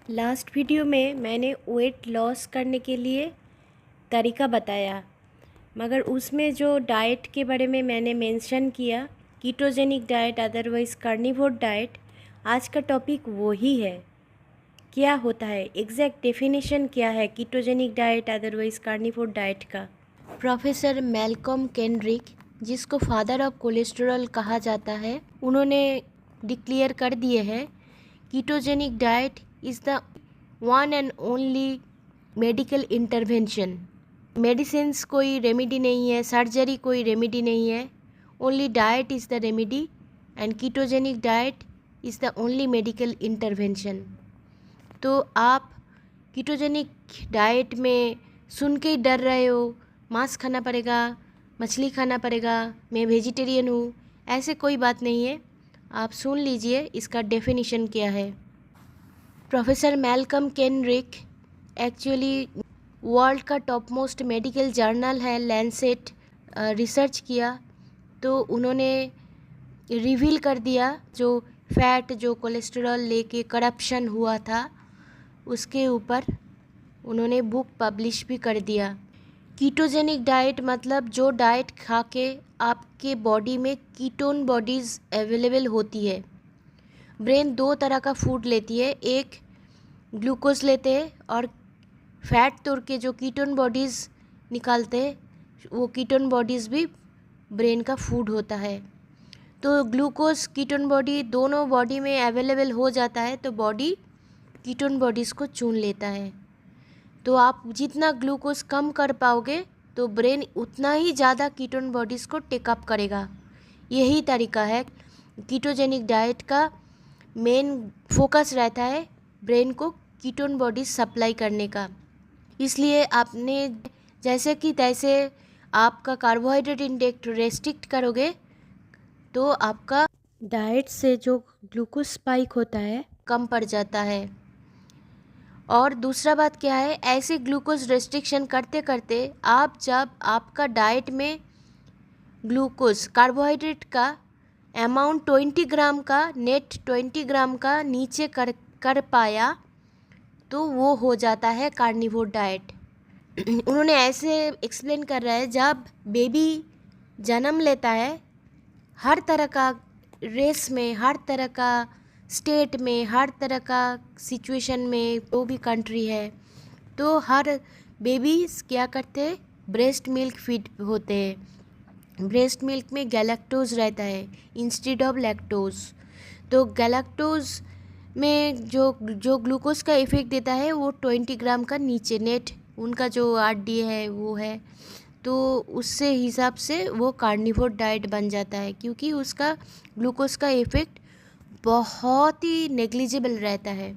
Last video में मैंने weight loss करने के लिए तरीका बताया, मगर उसमें जो डाइट के बारे में मैंने मेंशन किया, ketogenic diet otherwise carnivore diet, आज का टॉपिक वही है। क्या होता है, एग्जैक्ट डेफिनेशन क्या है ketogenic diet otherwise carnivore diet का। प्रोफेसर मैल्कम केंड्रिक, जिसको फादर ऑफ कोलेस्ट्रॉल कहा जाता है, उन्होंने डिक्लेयर कर दिए हैं ketogenic diet is the one and only medical intervention. Medicines कोई रेमेडी नहीं है, सर्जरी कोई रेमेडी नहीं है, only diet is the remedy and ketogenic diet is the only medical intervention. तो आप कीटोजेनिक डाइट में सुन के ही डर रहे हो, मांस खाना पड़ेगा, मछली खाना पड़ेगा, मैं वेजिटेरियन हूँ, ऐसे कोई बात नहीं है। आप सुन लीजिए इसका डेफिनेशन क्या है। Professor Malcolm Kendrick actually world का टॉप मोस्ट मेडिकल जर्नल है लैंसेट, रिसर्च किया तो उन्होंने रिवील कर दिया जो फैट, जो कोलेस्ट्रॉल लेके करप्शन हुआ था, उसके ऊपर उन्होंने बुक पब्लिश भी कर दिया। कीटोजेनिक डाइट मतलब जो डाइट खा के आपके बॉडी में कीटोन बॉडीज़ अवेलेबल होती है। ब्रेन दो तरह का फूड लेती है, एक ग्लूकोज लेते हैं और फैट तोड़ के जो कीटोन बॉडीज़ निकालते हैं, वो कीटोन बॉडीज़ भी ब्रेन का फूड होता है। तो ग्लूकोज कीटोन बॉडी दोनों बॉडी में अवेलेबल हो जाता है तो बॉडी कीटोन बॉडीज़ को चुन लेता है। तो आप जितना ग्लूकोज कम कर पाओगे तो ब्रेन उतना ही ज़्यादा कीटोन बॉडीज़ को टेकअप करेगा। यही तरीका है कीटोजेनिक डाइट का। मेन फोकस रहता है ब्रेन को कीटोन बॉडीज सप्लाई करने का। इसलिए आपने जैसे कि तैसे आपका कार्बोहाइड्रेट इंटेक रेस्ट्रिक्ट करोगे तो आपका डाइट से जो ग्लूकोज स्पाइक होता है कम पड़ जाता है। और दूसरा बात क्या है, ऐसे ग्लूकोज रेस्ट्रिक्शन करते करते आप जब आपका डाइट में ग्लूकोज कार्बोहाइड्रेट का अमाउंट 20 ग्राम का, नेट 20 ग्राम का नीचे कर पाया तो वो हो जाता है कार्निवोर डाइट। उन्होंने ऐसे एक्सप्लेन कर रहा है, जब बेबी जन्म लेता है, हर तरह का रेस में, हर तरह का स्टेट में, हर तरह का सिचुएशन में, वो भी कंट्री है, तो हर बेबीज़ क्या करते हैं, ब्रेस्ट मिल्क फीड होते हैं। ब्रेस्ट मिल्क में गैलेक्टोज रहता है इंस्टेड ऑफ लैक्टोज। तो गैलेक्टोज में जो ग्लूकोज का इफ़ेक्ट देता है वो 20 ग्राम का नीचे नेट उनका जो आरडी है वो है, तो उससे हिसाब से वो कार्निवोर डाइट बन जाता है, क्योंकि उसका ग्लूकोज का इफ़ेक्ट बहुत ही नेग्लिजिबल रहता है।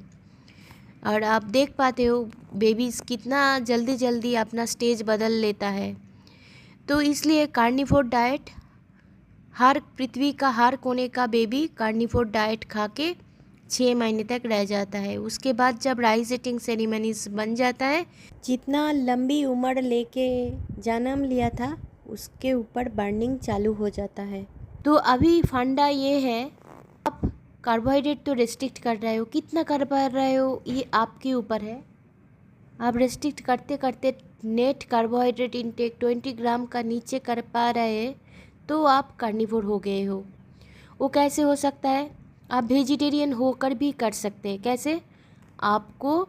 और आप देख पाते हो बेबीज़ कितना जल्दी जल्दी अपना स्टेज बदल लेता है। तो इसलिए कार्निवोर डाइट, हर पृथ्वी का हर कोने का बेबी कार्निवोर डाइट खा के 6 महीने तक रह जाता है। उसके बाद जब राइस ईटिंग सेरेमनीज बन जाता है, जितना लंबी उम्र लेके जन्म लिया था उसके ऊपर बर्निंग चालू हो जाता है। तो अभी फंडा ये है, आप कार्बोहाइड्रेट तो रेस्ट्रिक्ट कर रहे हो, कितना कर पा रहे हो ये आपके ऊपर है। आप रेस्ट्रिक्ट करते करते नेट कार्बोहाइड्रेट इनटेक 20 ग्राम का नीचे कर पा रहे हैं तो आप कार्निवोर हो गए हो। वो कैसे हो सकता है, आप वेजिटेरियन होकर भी कर सकते हैं। कैसे, आपको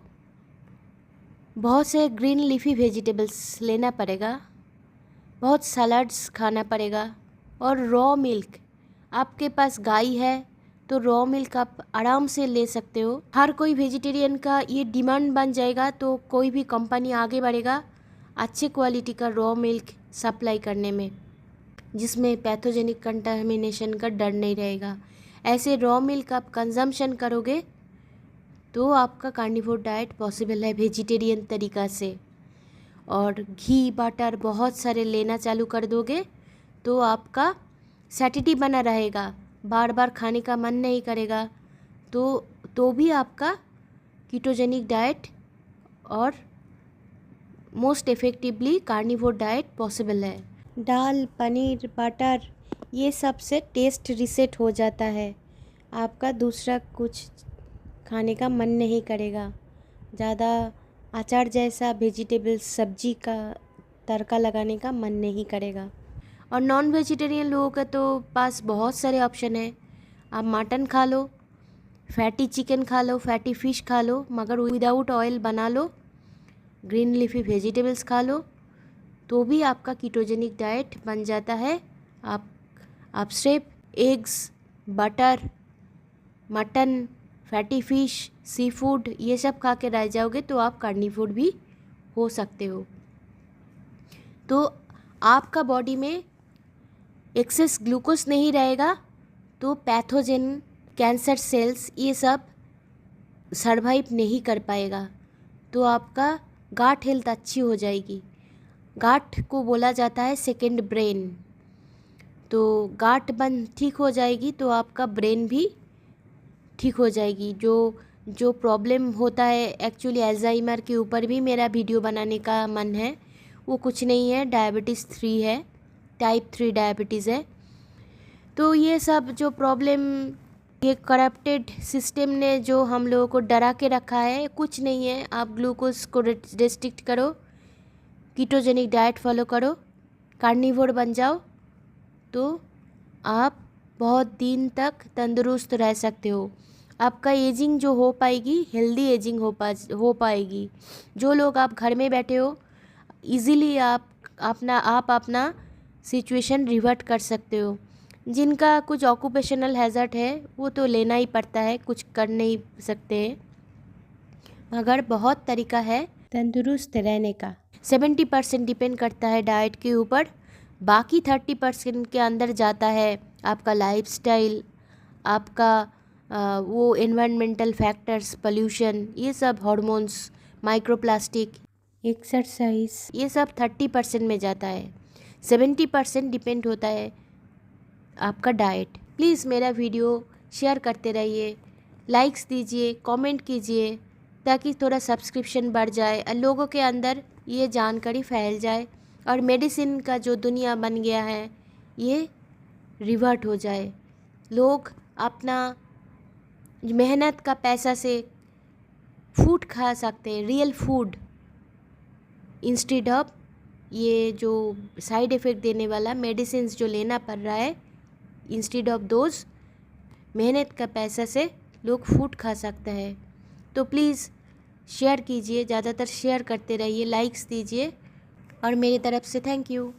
बहुत से ग्रीन लीफी वेजिटेबल्स लेना पड़ेगा, बहुत सलाड्स खाना पड़ेगा, और रॉ मिल्क, आपके पास गाय है तो रॉ मिल्क आप आराम से ले सकते हो। हर कोई वेजिटेरियन का ये डिमांड बन जाएगा तो कोई भी कंपनी आगे बढ़ेगा अच्छे क्वालिटी का रॉ मिल्क सप्लाई करने में, जिसमें पैथोजेनिक कंटामिनेशन का डर नहीं रहेगा। ऐसे रॉ मिल्क आप कंजम्पशन करोगे तो आपका कार्निवोर डाइट पॉसिबल है वेजिटेरियन तरीक़ा से। और घी बटर बहुत सारे लेना चालू कर दोगे तो आपका सैटिटी बना रहेगा, बार बार खाने का मन नहीं करेगा, तो भी आपका कीटोजेनिक डाइट और most effectively carnivore diet possible है। दाल, पनीर, बटर, ये सब से टेस्ट रीसेट हो जाता है, आपका दूसरा कुछ खाने का मन नहीं करेगा। ज़्यादा अचार जैसा वेजिटेबल्स सब्जी का तड़का लगाने का मन नहीं करेगा। और नॉन वेजिटेरियन लोगों का तो पास बहुत सारे ऑप्शन है। आप मटन खा लो, फैटी चिकन खा लो, फैटी फ़िश खा लो, मगर विदाउट ऑयल बना लो, ग्रीन लीफी वेजिटेबल्स खा लो, तो भी आपका कीटोजेनिक डाइट बन जाता है। आप सिर्फ eggs, butter, mutton, fatty fish, sea food ये सब खा के रह जाओगे तो आप कार्निवोर भी हो सकते हो। तो आपका बॉडी में एक्सेस ग्लूकोज नहीं रहेगा तो पैथोजन, कैंसर सेल्स ये सब सरवाइव नहीं कर पाएगा, तो आपका गाट हेल्थ अच्छी हो जाएगी। गाट को बोला जाता है सेकंड ब्रेन। तो गाट बन ठीक हो जाएगी तो आपका ब्रेन भी ठीक हो जाएगी। जो प्रॉब्लम होता है, एक्चुअली अल्जाइमर के ऊपर भी मेरा वीडियो बनाने का मन है। वो कुछ नहीं है, डायबिटीज़ 3 है, टाइप 3 डायबिटीज़ है। तो ये सब जो प्रॉब्लम, ये करप्टेड सिस्टम ने जो हम लोगों को डरा के रखा है, कुछ नहीं है। आप ग्लूकोज को रेस्ट्रिक्ट करो, कीटोजेनिक डाइट फॉलो करो, कार्निवोर बन जाओ, तो आप बहुत दिन तक तंदुरुस्त रह सकते हो। आपका एजिंग जो हो पाएगी, हेल्दी एजिंग हो पाएगी। जो लोग आप घर में बैठे हो, इजीली आप अपना सिचुएशन रिवर्ट कर सकते हो। जिनका कुछ ऑक्यूपेशनल हैज़र्ड है वो तो लेना ही पड़ता है, कुछ कर नहीं सकते हैं, मगर बहुत तरीका है तंदुरुस्त रहने का। 70% डिपेंड करता है डाइट के ऊपर, बाकी 30% के अंदर जाता है आपका लाइफस्टाइल, आपका वो एनवायरमेंटल फैक्टर्स, पोल्यूशन, ये सब, हार्मोन्स, माइक्रोप्लास्टिक, एक्सरसाइज, ये सब 30% में जाता है। 70% डिपेंड होता है आपका डाइट। प्लीज़ मेरा वीडियो शेयर करते रहिए, लाइक्स दीजिए, कमेंट कीजिए, ताकि थोड़ा सब्सक्रिप्शन बढ़ जाए और लोगों के अंदर ये जानकारी फैल जाए और मेडिसिन का जो दुनिया बन गया है ये रिवर्ट हो जाए। लोग अपना मेहनत का पैसा से फूड खा सकते हैं, रियल फूड, इंस्टेड ऑफ ये जो साइड इफ़ेक्ट देने वाला मेडिसिन जो लेना पड़ रहा है, इंस्टेड ऑफ दोज, मेहनत का पैसा से लोग फूड खा सकते हैं। तो प्लीज़ शेयर कीजिए, ज़्यादातर शेयर करते रहिए, लाइक्स दीजिए, और मेरी तरफ से थैंक यू।